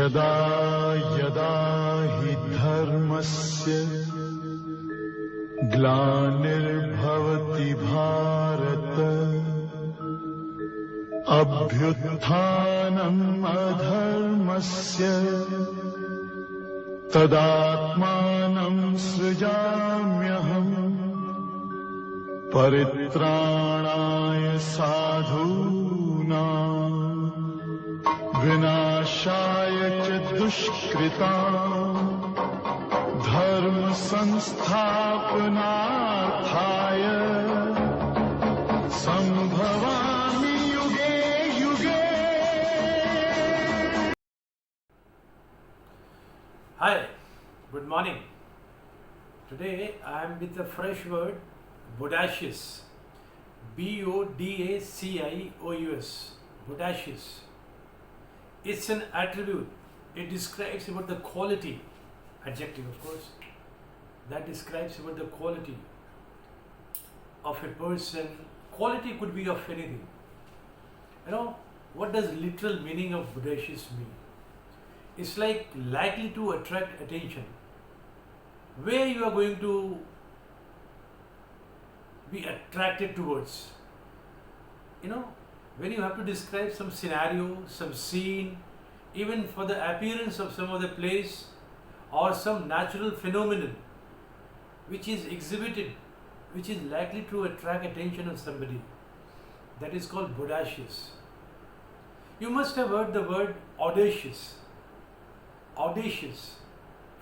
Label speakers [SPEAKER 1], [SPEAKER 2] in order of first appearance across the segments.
[SPEAKER 1] यदा यदा हि धर्मस्य ग्लानिर्भवति भारत अभ्युत्थानम् अधर्मस्य तदात्मानं सृजाम्यहम् परित्राणाय साधूनां विनाशाय च दुष्कृतां धर्म संस्थापनार्थाय संभवामि युगे युगे.
[SPEAKER 2] Hi, good morning. Today I am with a fresh word, bodacious. B-O-D-A-C-I-O-U-S. Bodacious. It's an attribute. It describes about the quality, adjective of course, that describes about the quality of a person. Quality could be of anything. You know, what does literal meaning of bodacious mean? It's like likely to attract attention. Where you are going to be attracted towards. You know, when you have to describe some scenario, some scene, even for the appearance of some of the place or some natural phenomenon which is exhibited, which is likely to attract attention of somebody, that is called bodacious. You must have heard the word audacious. Audacious,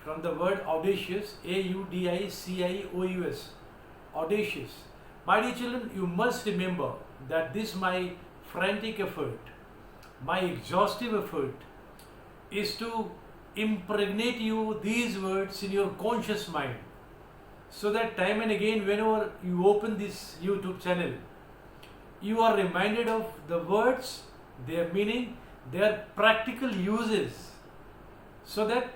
[SPEAKER 2] from the word audacious, A-U-D-I-C-I-O-U-S, audacious. My dear children, you must remember that this my frantic effort, my exhaustive effort is to impregnate you these words in your conscious mind, so that time and again whenever you open this YouTube channel, you are reminded of the words, their meaning, their practical uses, so that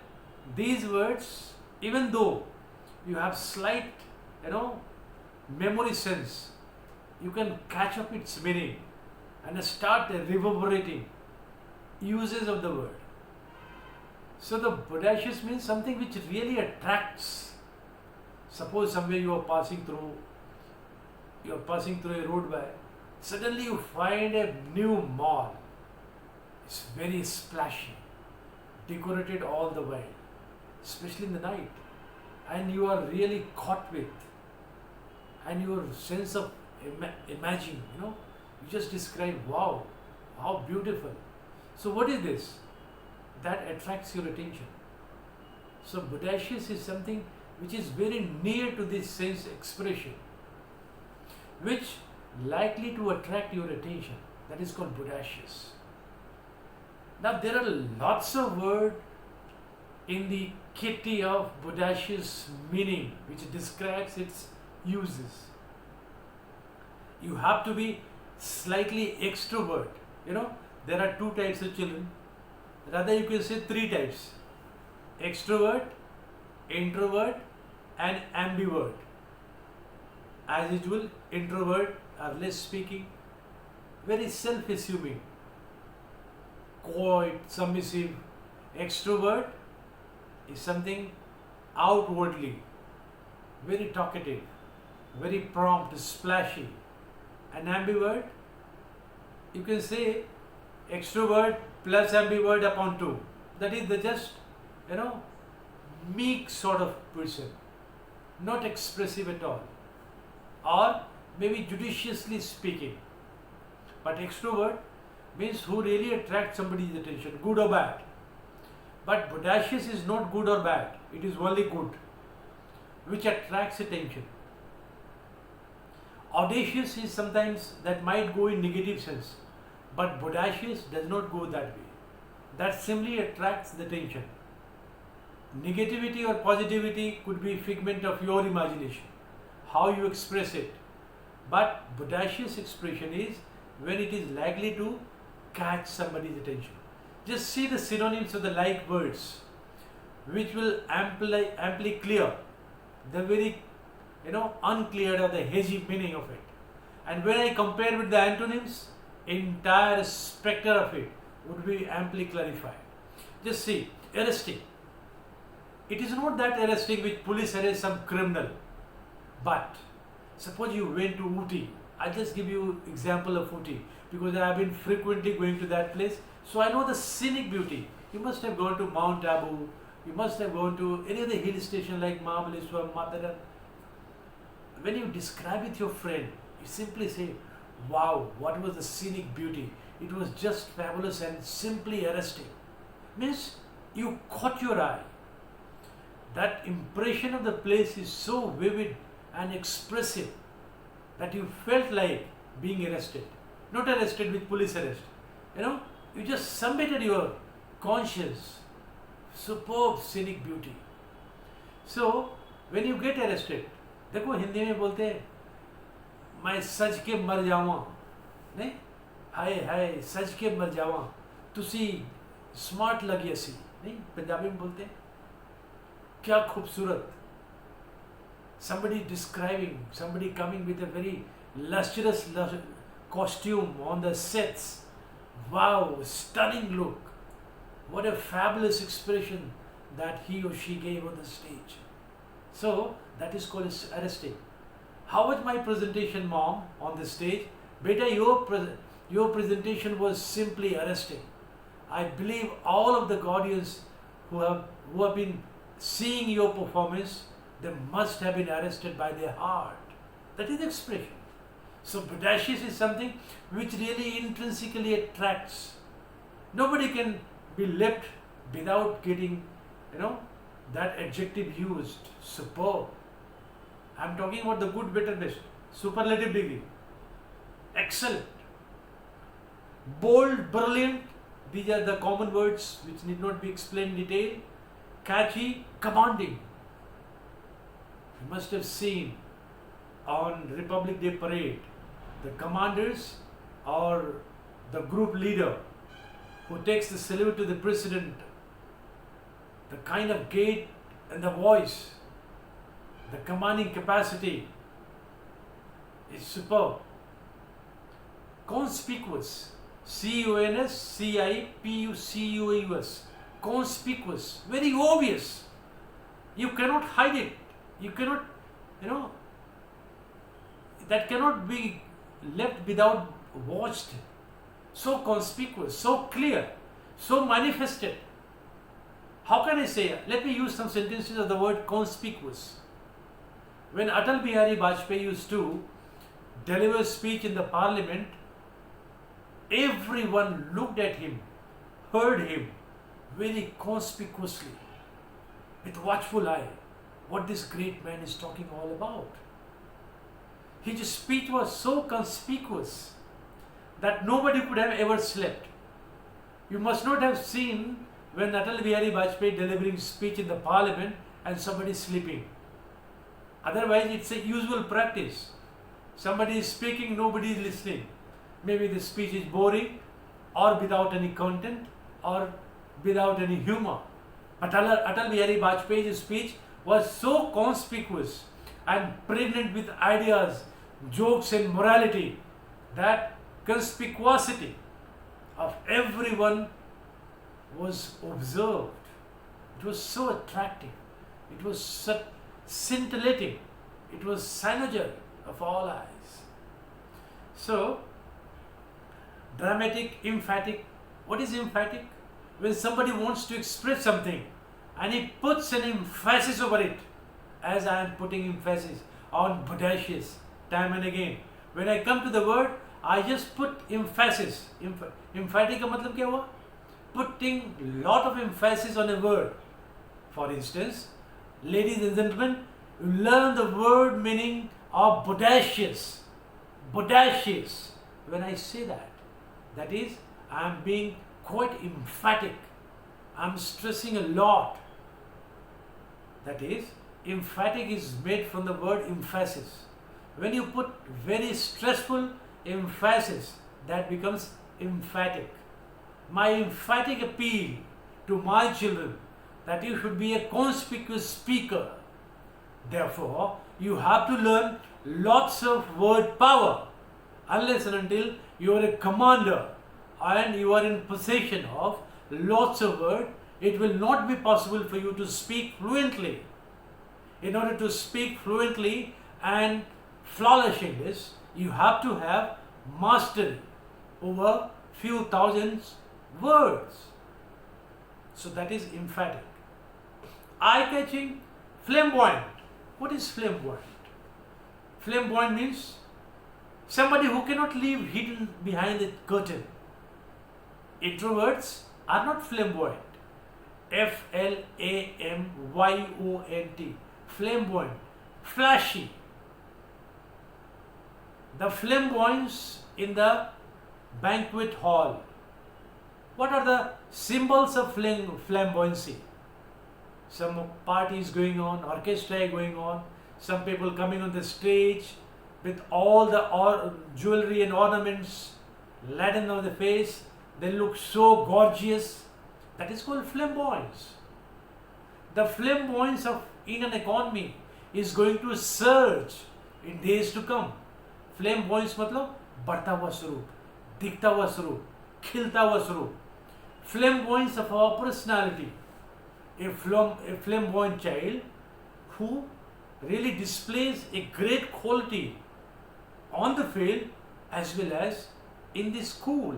[SPEAKER 2] these words, even though you have slight, memory sense, you can catch up its meaning and start reverberating uses of the word. So the bodacious means something which really attracts. Suppose somewhere you are passing through a road by, suddenly you find a new mall. It's very splashy, decorated all the while, especially in the night, and you are really caught with, and your sense of imagining, you just describe, wow, how beautiful. So what is this that attracts your attention? So bodacious is something which is very near to this sense expression, which likely to attract your attention. That is called bodacious. Now there are lots of words in the kitty of bodacious meaning which describes its uses. You have to be slightly extrovert. There are two types of children. Rather you can say three types: extrovert, introvert and ambivert. As usual, introvert are less speaking, very self-assuming, quiet, submissive. Extrovert is something outwardly very talkative, very prompt, splashy. And ambivert, you can say extrovert plus ambivert upon 2. That is the just, meek sort of person, not expressive at all, or maybe judiciously speaking. But extrovert means who really attracts somebody's attention, good or bad. But bodacious is not good or bad, it is only good, which attracts attention. Audacious is sometimes that might go in negative sense, but bodacious does not go that way. That simply attracts the attention. Negativity or positivity could be figment of your imagination, how you express it. But bodacious expression is when it is likely to catch somebody's attention. Just see the synonyms of the like words, which will amply clear the very unclear or the hazy meaning of it. And when I compare with the antonyms, entire spectre of it would be amply clarified. Just see, arresting. It is not that arresting which police arrest some criminal. But suppose you went to Ooty. I'll just give you example of Ooty because I have been frequently going to that place. So I know the scenic beauty. You must have gone to Mount Abu. You must have gone to any other hill station like Mahabaleshwar, Madara. When you describe with your friend, you simply say, wow, what was the scenic beauty? It was just fabulous and simply arresting. Means you caught your eye. That impression of the place is so vivid and expressive that you felt like being arrested. Not arrested with police arrest. You just submitted your conscience. Superb scenic beauty. So, when you get arrested, देखो हिंदी में बोलते हैं मैं सज के मर जावा नहीं हाय हाय सज के मर जावा तुसी स्मार्ट लगी ऐसी नहीं पंजाबी में बोलते हैं क्या खूबसूरत somebody describing somebody coming with a very lustrous costume on the sets. Wow, stunning look. What a fabulous expression that he or she gave on the stage. So that is called arresting. How was my presentation, mom, on the stage? Beta, your presentation was simply arresting. I believe all of the audience who have been seeing your performance, they must have been arrested by their heart. That is the expression. So bodacious is something which really intrinsically attracts. Nobody can be left without getting, that adjective used. Superb. I am talking about the good, better, best. Superlative degree. Excellent. Bold, brilliant. These are the common words which need not be explained in detail. Catchy, commanding. You must have seen on Republic Day parade the commanders or the group leader who takes the salute to the president, the kind of gait and the voice, the commanding capacity is superb. Conspicuous, C-O-N-S-C-I-P-U-C-U-A-U-S, conspicuous, very obvious. You cannot hide it. You cannot, that cannot be left without watched. So conspicuous, so clear, so manifested. How can I say? Let me use some sentences of the word conspicuous. When Atal Bihari Vajpayee used to deliver a speech in the parliament, everyone looked at him, heard him very conspicuously, with watchful eye, what this great man is talking all about. His speech was so conspicuous that nobody could have ever slept. You must not have seen when Atal Bihari Vajpayee delivering speech in the parliament and somebody sleeping. Otherwise, it's a usual practice. Somebody is speaking, nobody is listening. Maybe the speech is boring or without any content or without any humor. But Atal Bihari Vajpayee's speech was so conspicuous and pregnant with ideas, jokes and morality that conspicuosity of everyone was observed. It was so attractive. It was so scintillating. It was cyanogen of all eyes. So, dramatic, emphatic. What is emphatic? When somebody wants to express something and he puts an emphasis over it, as I am putting emphasis on bodacious time and again. When I come to the word, I just put emphasis. Emphatic का मतलब क्या हुआ? Putting lot of emphasis on a word. For instance, ladies and gentlemen, you learn the word meaning of bodacious. Bodacious. When I say that, that is, I am being quite emphatic. I am stressing a lot. That is, emphatic is made from the word emphasis. When you put very stressful emphasis, that becomes emphatic. My emphatic appeal to my children that you should be a conspicuous speaker. Therefore, you have to learn lots of word power unless and until you are a commander and you are in possession of lots of word, it will not be possible for you to speak fluently. In order to speak fluently and flawless English, you have to have mastery over few thousands words. So that is emphatic. Eye-catching, flamboyant. What is flamboyant? Flamboyant means somebody who cannot live hidden behind a curtain. Introverts are not flamboyant. Flamboyant. Flamboyant. Flashy. The flamboyance in the banquet hall. What are the symbols of flamboyancy? Some party is going on, orchestra going on, some people coming on the stage with all the jewelry and ornaments laden on the face. They look so gorgeous. That is called flamboyance. The flamboyance in an economy is going to surge in days to come. Flamboyance मतलब बढ़ता हुआ स्वरूप, दिखता हुआ स्वरूप, खिलता हुआ स्वरूप. Flamboyance of our personality. A flamboyant child who really displays a great quality on the field as well as in the school,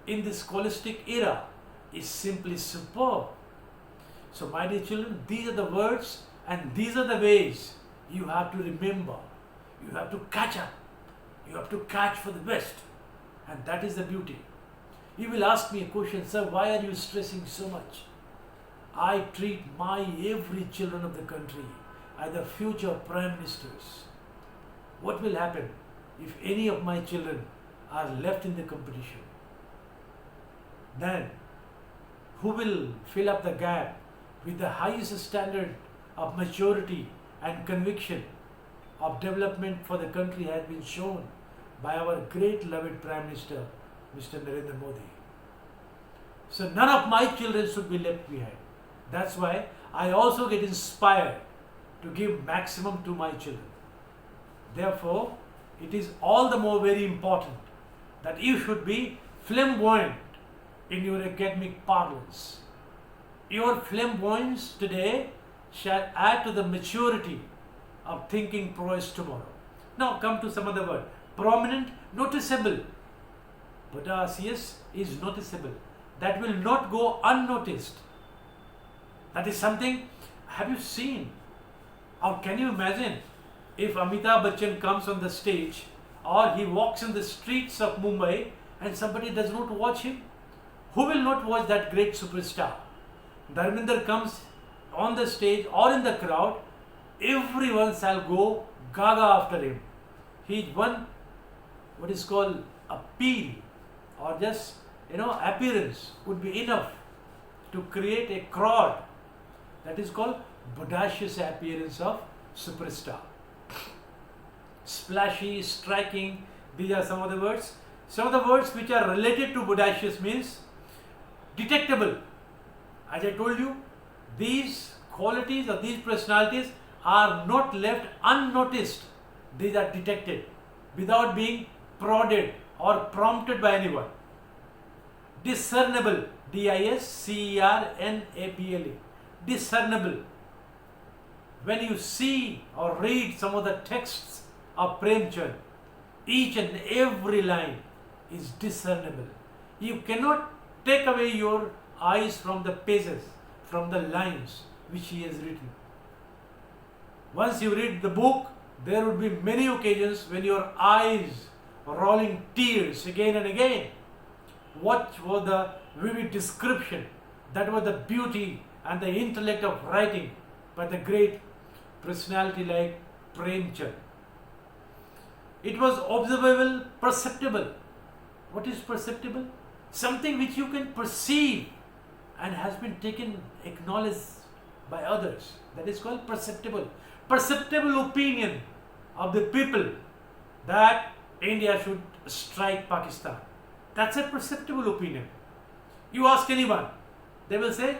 [SPEAKER 2] in the scholastic era, is simply superb. So my dear children, these are the words and these are the ways you have to remember. You have to catch up. You have to catch for the best. And that is the beauty. You will ask me a question, sir, why are you stressing so much? I treat my every children of the country as the future prime ministers. What will happen if any of my children are left in the competition? Then who will fill up the gap with the highest standard of maturity and conviction of development for the country has been shown by our great beloved Prime Minister, Mr. Narendra Modi. So none of my children should be left behind. That's why I also get inspired to give maximum to my children. Therefore, it is all the more very important that you should be flamboyant in your academic parlance. Your flamboyance today shall add to the maturity of thinking prowess tomorrow. Now come to some other word. Prominent, noticeable. Bodacious is noticeable. That will not go unnoticed. That is something, have you seen? Or can you imagine if Amitabh Bachchan comes on the stage or he walks in the streets of Mumbai and somebody does not watch him? Who will not watch that great superstar? Dharmender comes on the stage or in the crowd, everyone shall go gaga after him. He won what is called appeal or just appearance would be enough to create a crowd. That is called bodacious appearance of superstar. Splashy, striking, these are some of the words. Some of the words which are related to bodacious means detectable. As I told you, these qualities or these personalities are not left unnoticed. These are detected without being prodded or prompted by anyone. Discernible, D-I-S-C-E-R-N-A-B-L-E. Discernible. When you see or read some of the texts of Premchand, each and every line is discernible. You cannot take away your eyes from the pages, from the lines which he has written. Once you read the book, there would be many occasions when your eyes are rolling tears again and again. What was the vivid description? That was the beauty and the intellect of writing by the great personality like Premchand. It was observable, perceptible. What is perceptible? Something which you can perceive and has been acknowledged by others. That is called perceptible. Perceptible opinion of the people that India should strike Pakistan. That's a perceptible opinion. You ask anyone, they will say,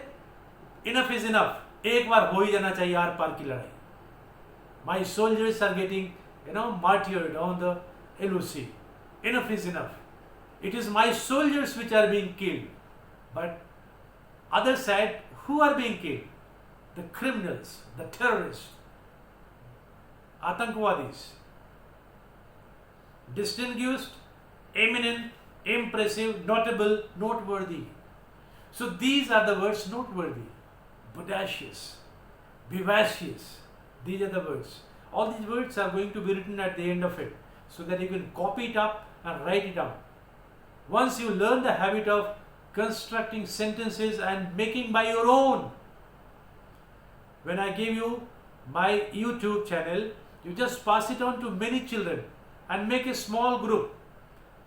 [SPEAKER 2] enough is enough. एक बार हो ही जाना चाहिए are पार की लड़ाई. My soldiers are getting, martyred on the LOC. Enough is enough. It is my soldiers which are being killed. But other side, Who are being killed? The criminals, the terrorists, Atankwadis. Distinguished, eminent, impressive, notable, noteworthy. So these are the words: noteworthy, bodacious, vivacious. These are the words. All these words are going to be written at the end of it, so that you can copy it up and write it down. Once you learn the habit of constructing sentences and making by your own, when I give you my YouTube channel, you just pass it on to many children and make a small group.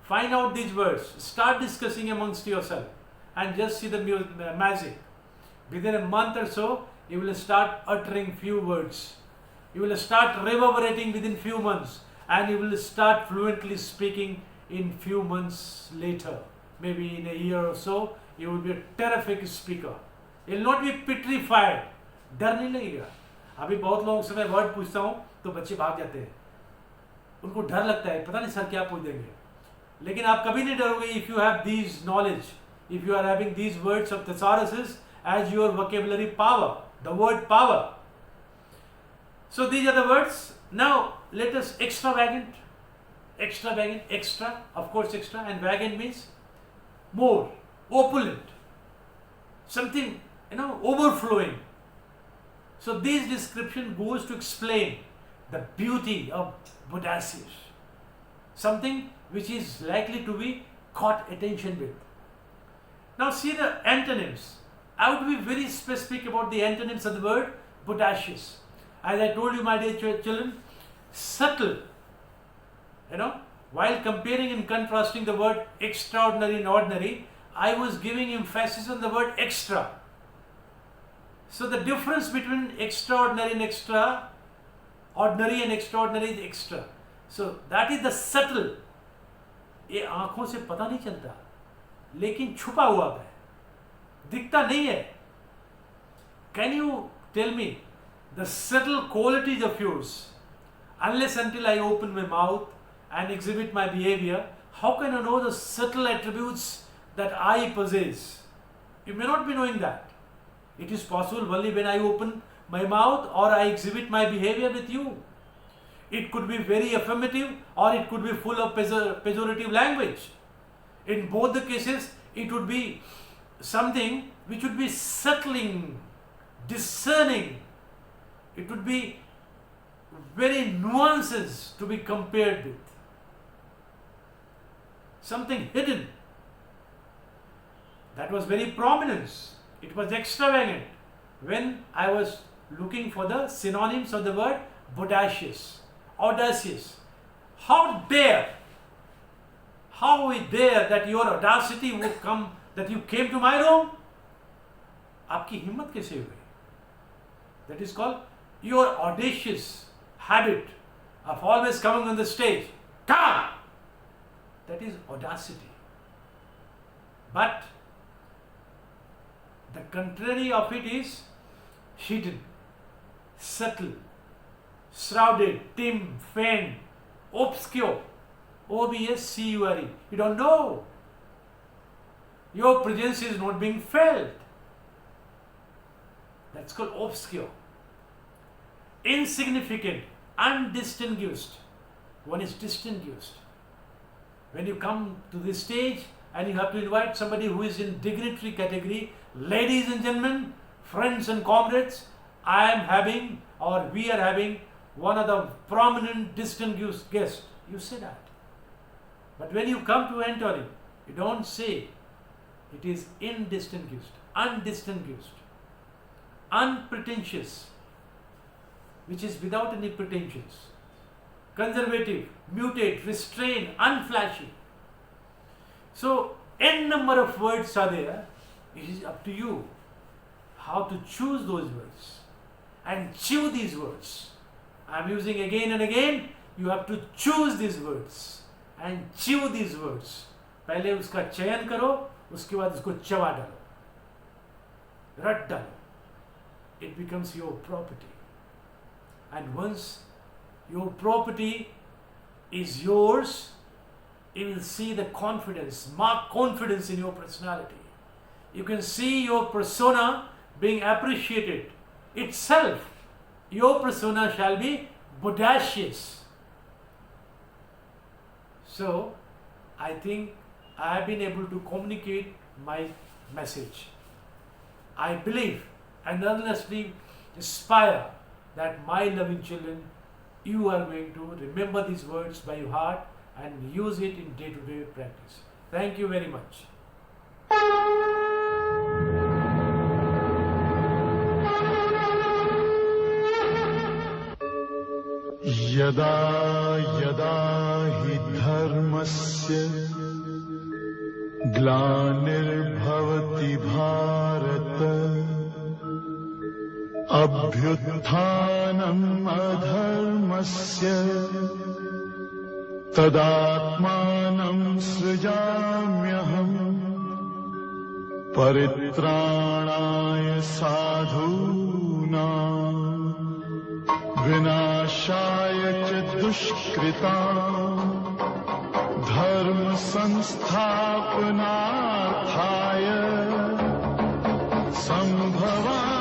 [SPEAKER 2] Find out these words, start discussing amongst yourself, and just see the magic. Within a month or so, you will start uttering few words. You will start reverberating within few months, and you will start fluently speaking in few months later. Maybe in a year or so, you will be a terrific speaker. You will not be petrified. डर नहीं लगेगा. अभी बहुत लोगों से मैं word पूछता हूँ तो बच्चे भाग जाते हैं. उनको डर लगता है, पता नहीं सर क्या पूछ देंगे. लेकिन आप कभी नहीं डरोगे if you have these knowledge, if you are having these words of thesauruses as your vocabulary power, the word power. So these are the words. Now let us extravagant, extra, of course extra, and vagant means more, opulent, something, overflowing. So this description goes to explain the beauty of bodacious, something which is likely to be caught attention with. Now see the antonyms. I would be very specific about the antonyms of the word bodacious. As I told you, my dear children, subtle. While comparing and contrasting the word extraordinary and ordinary, I was giving emphasis on the word extra. So the difference between extraordinary and ordinary and extraordinary is extra. So that is the subtle. ये आंखों से पता नहीं चलता, लेकिन छुपा हुआ है, दिखता नहीं है. Can you tell me the subtle qualities of yours? Unless until I open my mouth and exhibit my behavior, how can I know the subtle attributes that I possess? You may not be knowing that. It is possible only when I open my mouth or I exhibit my behavior with you. It could be very affirmative or it could be full of pejorative language. In both the cases, it would be something which would be settling, discerning. It would be very nuances to be compared with. Something hidden. That was very prominence. It was extravagant. When I was looking for the synonyms of the word bodacious, audacious. How dare that your audacity would come, that you came to my room? आपकी हिम्मत कैसे हुई? That is called your audacious habit of always coming on the stage. Come! That is audacity. But the contrary of it is hidden, subtle, shrouded, dim, faint, obscure. O-B-S-C-U-R-E. You don't know. Your presence is not being felt. That's called obscure. Insignificant, undistinguished. One is distinguished. When you come to this stage and you have to invite somebody who is in dignitary category, ladies and gentlemen, friends and comrades, I am having, or we are having, one of the prominent distinguished guests. You say that. But when you come to enter it, you don't say. It is indistinguished, undistinguished, unpretentious, which is without any pretensions, conservative, muted, restrained, unflashy. So, n number of words are there. It is up to you how to choose those words and chew these words. I am using again and again. You have to choose these words and chew these words. पहले उसका चयन करो, उसके बाद उसको चबा डालो, रट डालो. It becomes your property. And once your property is yours, you will see the confidence, mark confidence in your personality. You can see your persona being appreciated itself, your persona shall be bodacious. So, I think I have been able to communicate my message. I believe and earnestly aspire that my loving children, you are going to remember these words by your heart and use it in day-to-day practice. Thank you very much.
[SPEAKER 1] यदा यदा हि धर्मस्य ग्लानिर्भवति भारत अभ्युत्थानम् अधर्मस्य तदात्मानं सृजाम्यहम् परित्राणाय साधूनां विनाशाय च दुष्कृतां धर्म संस्थापनार्थाय संभवामि